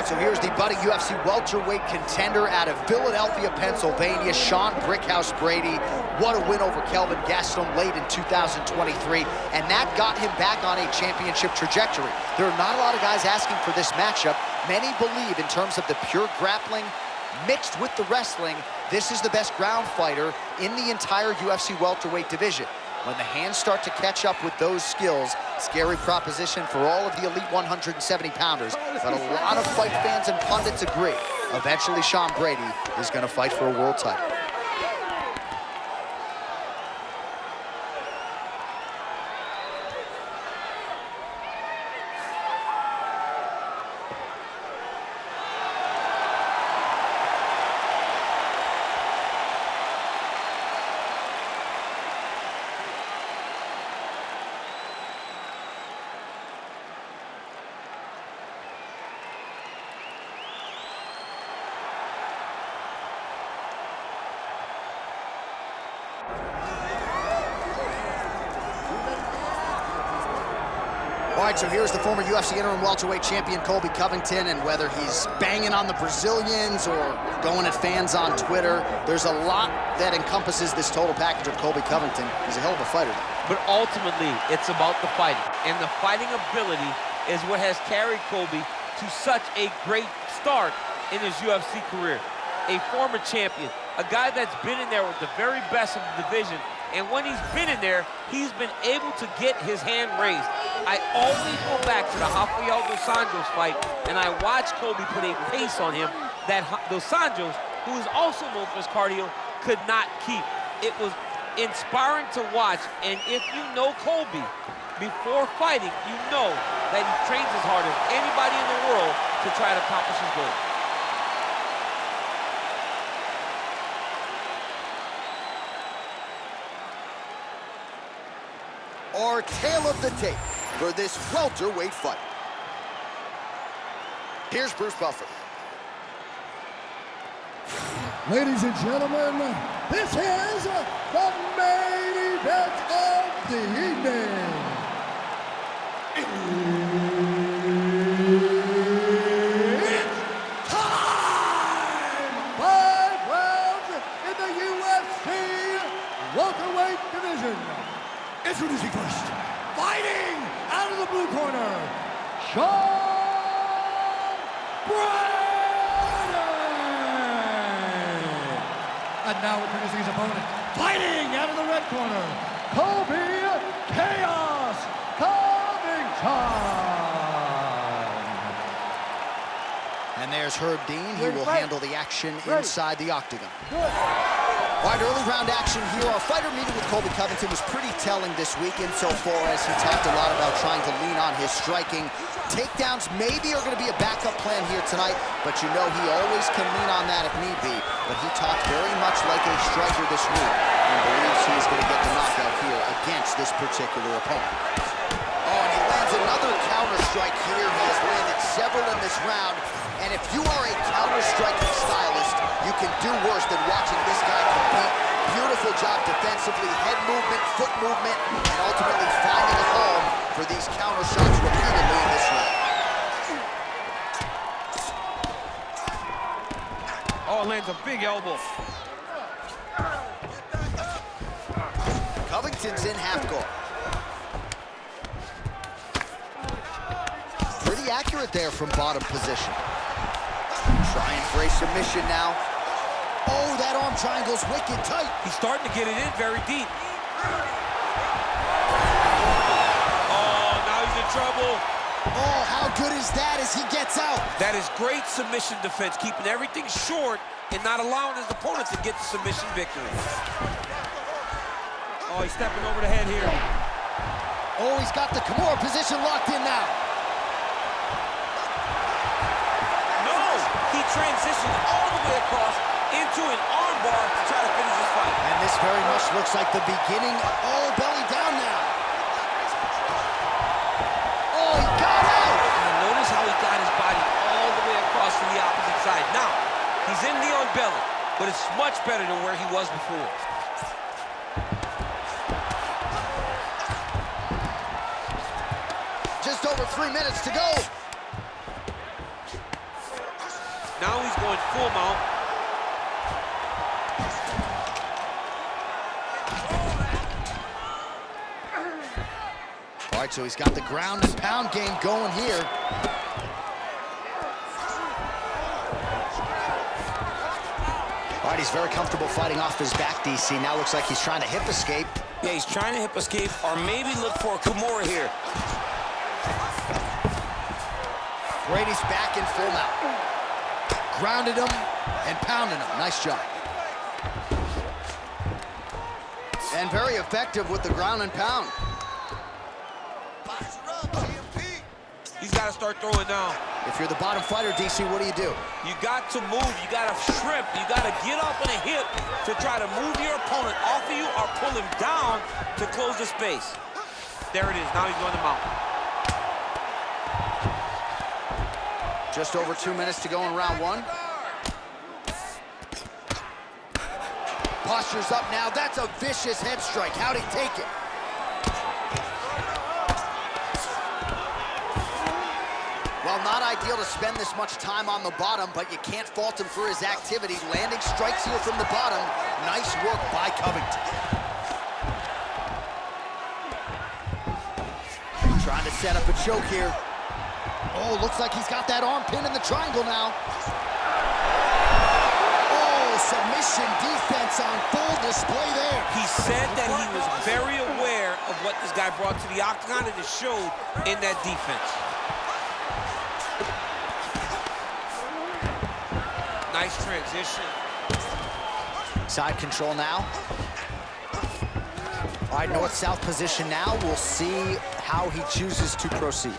right, so here's the budding UFC welterweight contender out of Philadelphia, Pennsylvania, Sean Brickhouse Brady. What a win over Kelvin Gastelum late in 2023, and that got him back on a championship trajectory. There are not a lot of guys asking for this matchup. Many believe in terms of the pure grappling mixed with the wrestling, this is the best ground fighter in the entire UFC welterweight division. When the hands start to catch up with those skills, scary proposition for all of the elite 170-pounders. But a lot of fight fans and pundits agree. Eventually, Sean Brady is going to fight for a world title. All right, so here's the former UFC interim welterweight champion, Colby Covington, and whether he's banging on the Brazilians or going at fans on Twitter, there's a lot that encompasses this total package of Colby Covington. He's a hell of a fighter. But ultimately, it's about the fighting, and the fighting ability is what has carried Colby to such a great start in his UFC career. A former champion, a guy that's been in there with the very best of the division, and when he's been in there, he's been able to get his hand raised. I always go back to the Rafael Dos Anjos fight, and I watched Colby put a pace on him that Dos Anjos, who is also known for his cardio, could not keep. It was inspiring to watch, and if you know Colby, before fighting, you know that he trains as hard as anybody in the world to try to accomplish his goal. Our tale of the tape for this welterweight fight. Here's Bruce Buffer. Ladies and gentlemen, this is the main event of the evening. It's time! 5 rounds in the UFC welterweight division. Introducing first, fighting out of the blue corner, Sean Brady. And now introducing his opponent, fighting out of the red corner, Colby Chaos Covington. And there's Herb Dean. He will handle the action inside the octagon. All right, early round action here. Our fighter meeting with Colby Covington was pretty telling this week insofar as he talked a lot about trying to lean on his striking. Takedowns maybe are going to be a backup plan here tonight, but you know he always can lean on that if need be. But he talked very much like a striker this week and believes he is going to get the knockout here against this particular opponent. Oh, and he lands another counter strike here. He has landed several in this round. And if you are a counter-striking stylist, you can do worse than watching this guy compete. Beautiful job defensively, head movement, foot movement, and ultimately finding a home for these counter shots repeatedly in this round. Oh, lands a big elbow. Covington's in half guard. Pretty accurate there from bottom position. Trying for a submission now. Oh, that arm triangle's wicked tight. He's starting to get it in very deep. Oh, now he's in trouble. Oh, how good is that as he gets out? That is great submission defense, keeping everything short and not allowing his opponent to get the submission victory. Oh, he's stepping over the head here. Oh, he's got the Kimura position locked in now. He transitioned all the way across into an armbar to try to finish this fight. And this very much looks like the beginning. Oh, belly down now. Oh, he got out. And notice how he got his body all the way across to the opposite side. Now, he's in the on belly, but it's much better than where he was before. Just over 3 minutes to go. Now he's going full mount. All right, so he's got the ground and pound game going here. All right, he's very comfortable fighting off his back, DC. Now looks like he's trying to hip escape. Yeah, he's trying to hip escape or maybe look for a Kimura here. Brady's back in full mount. Grounded him and pounded him. Nice job. And very effective with the ground and pound. He's got to start throwing down. If you're the bottom fighter, DC, what do? You got to move. You got to shrimp. You got to get up on a hip to try to move your opponent off of you or pull him down to close the space. There it is. Now he's going to mount. Just over 2 minutes to go in round one. Posture's up now. That's a vicious head strike. How'd he take it? Well, not ideal to spend this much time on the bottom, but you can't fault him for his activity. Landing strikes here from the bottom. Nice work by Covington. Trying to set up a choke here. Oh, looks like he's got that arm pin in the triangle now. Oh, submission defense on full display there. He said that he was very aware of what this guy brought to the octagon, and it showed in that defense. Nice transition. Side control now. All right, north-south position now. We'll see how he chooses to proceed.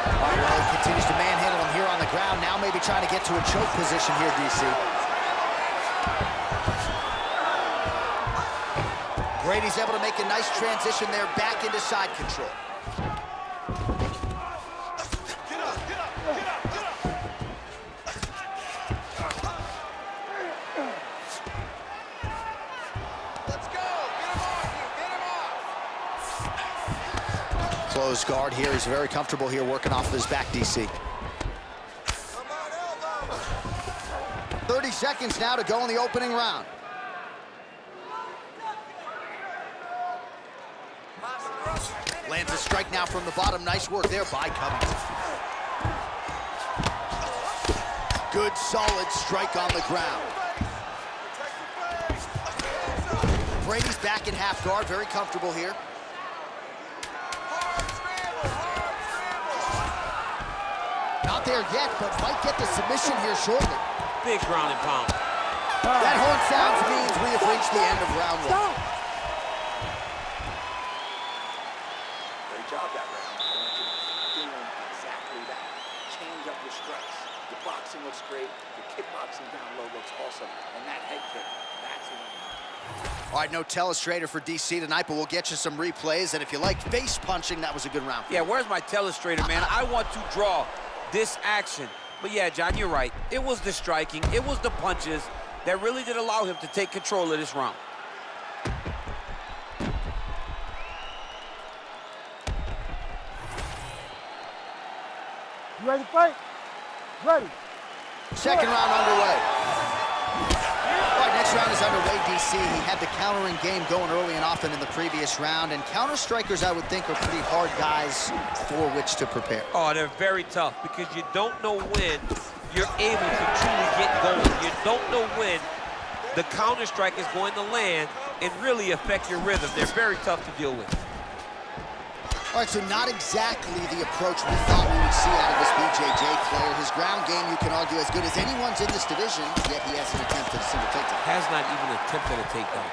All right, well, he continues to manhandle him here on the ground. Now maybe trying to get to a choke position here, DC. Brady's able to make a nice transition there back into side control. Closed guard here. He's very comfortable here working off of his back, DC. 30 seconds now to go in the opening round. Lands a strike now from the bottom. Nice work there by Covington. Good, solid strike on the ground. Brady's back in half guard. Very comfortable here. Not there yet, but might get the submission here shortly. Big ground and pound. That horn sounds means we have reached the end of round one. Great job that round. I want you doing exactly that. Change up your strikes. Your boxing looks great. Your kickboxing down low looks awesome. And that head kick, that's the one. All right, no telestrator for DC tonight, but we'll get you some replays. And if you like face punching, that was a good round. Yeah, where's my telestrator, man? I want to draw this action. But yeah, John, you're right. It was the striking, it was the punches that really did allow him to take control of this round. You ready to fight? Ready. Second round underway. All right, next round is underway, DC. He had the countering game going early and often in the previous round, and counter strikers, I would think, are pretty hard guys for which to prepare. Oh, they're very tough because you don't know when you're able to truly get going. You don't know when the counter strike is going to land and really affect your rhythm. They're very tough to deal with. All right, so not exactly the approach we thought we would see out of this BJJ player. His ground game, you can argue, as good as anyone's in this division, yet he hasn't attempted a single takedown. Has not even attempted a takedown.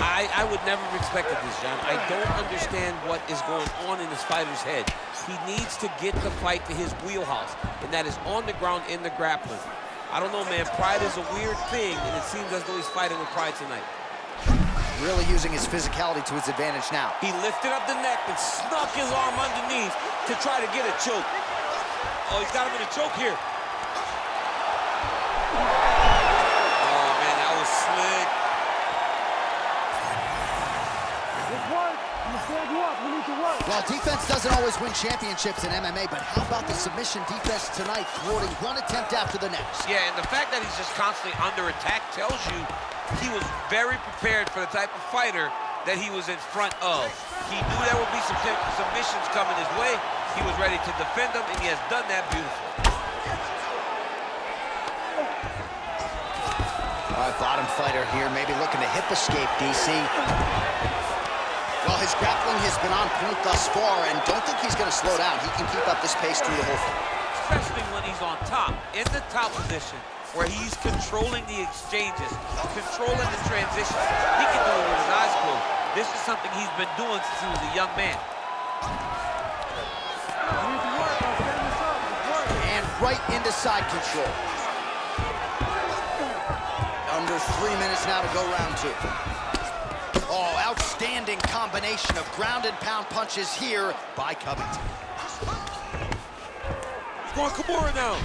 I would never have expected this, John. I don't understand what is going on in this fighter's head. He needs to get the fight to his wheelhouse, and that is on the ground in the grappling. I don't know, man. Pride is a weird thing, and it seems as though he's fighting with pride tonight. Really using his physicality to his advantage now. He lifted up the neck and snuck his arm underneath to try to get a choke. Oh, he's got him in a choke here. Oh, man, that was slick. Let's work. I'm gonna stand you up. We need to work. Well, defense doesn't always always win championships in MMA, but how about the submission defense tonight, thwarting one attempt after the next? Yeah, and the fact that he's just constantly under attack tells you he was very prepared for the type of fighter that he was in front of. He knew there would be some submissions coming his way. He was ready to defend them, and he has done that beautifully. All right, bottom fighter here, maybe looking to hip escape, DC. Well, his grappling has been on point thus far, and don't think he's going to slow down. He can keep up this pace through the whole fight. Especially when he's on top, in the top position, where he's controlling the exchanges, controlling the transitions. He can do it with his eyes closed. This is something he's been doing since he was a young man. And right into side control. Under 3 minutes now to go round 2. Oh, outstanding combination of ground and pound punches here by Covington. He's going Kimura now.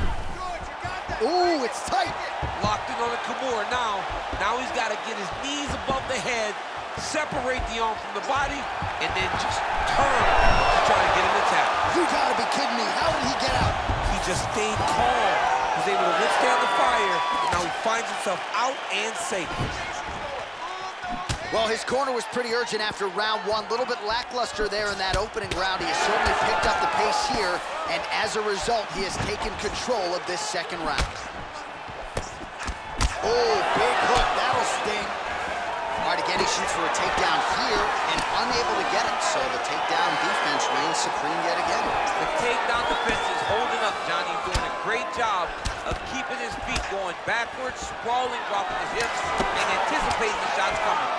Ooh, it's tight. Locked in on the Kimura now. Now he's got to get his knees above the head, separate the arm from the body, and then just turn to try to get him to tap. You gotta be kidding me. How did he get out? He just stayed calm. He was able to withstand the fire, and now he finds himself out and safe. Well, his corner was pretty urgent after round 1. A little bit lackluster there in that opening round. He has certainly picked up the pace here, and as a result, he has taken control of this second round. Oh, big hook. That'll sting. All right, again, he shoots for a takedown here and unable to get it, so the takedown defense reigns supreme yet again. The takedown defense is holding up, Johnny, doing a great job of keeping his feet going backwards, sprawling, dropping his hips, and anticipating the shots coming.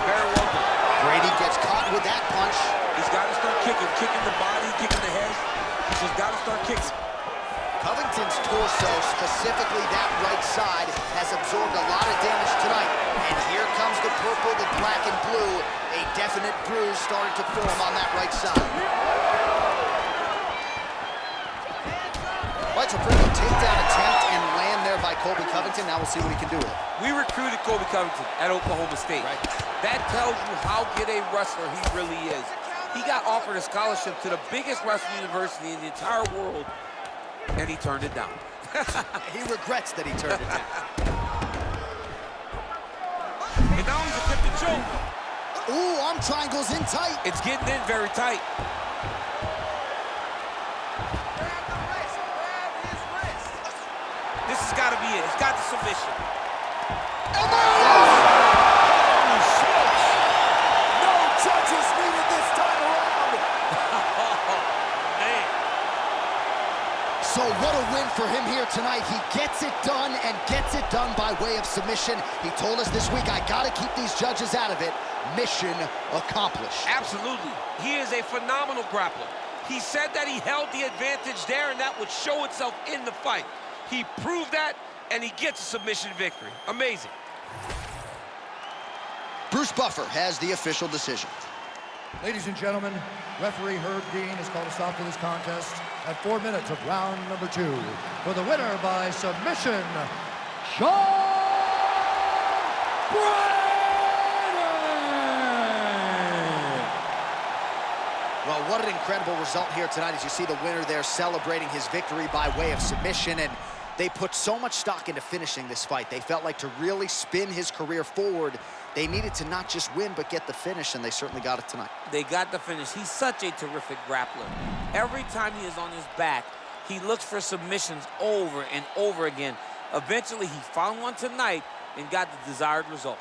Very well done. Brady gets caught with that punch. He's got to start kicking the body, kicking the head. He's just got to start kicking. Covington's torso, specifically that right side, has absorbed a lot of damage tonight. And here comes the purple, the black and blue. A definite bruise starting to form on that right side. Well, it's a pretty good takedown attempt and land there by Colby Covington. Now we'll see what he can do with it. We recruited Colby Covington at Oklahoma State. Right. That tells you how good a wrestler he really is. He got offered a scholarship to the biggest wrestling university in the entire world, and he turned it down. He regrets that he turned it down. And now he's attempting to choke. Ooh, arm triangles in tight. It's getting in very tight. This has got to be it. He's got the submission. Holy smokes! No judges needed this time around. Man. So what a win for him here tonight. He gets it done and gets it done by way of submission. He told us this week, I gotta keep these judges out of it. Mission accomplished. Absolutely. He is a phenomenal grappler. He said that he held the advantage there and that would show itself in the fight. He proved that, and he gets a submission victory. Amazing. Bruce Buffer has the official decision. Ladies and gentlemen, referee Herb Dean has called a stop to this contest at 4 minutes of round number 2. For the winner by submission, Sean Brady! Well, what an incredible result here tonight as you see the winner there celebrating his victory by way of submission, and they put so much stock into finishing this fight. They felt like to really spin his career forward, they needed to not just win, but get the finish, and they certainly got it tonight. They got the finish. He's such a terrific grappler. Every time he is on his back, he looks for submissions over and over again. Eventually, he found one tonight and got the desired result.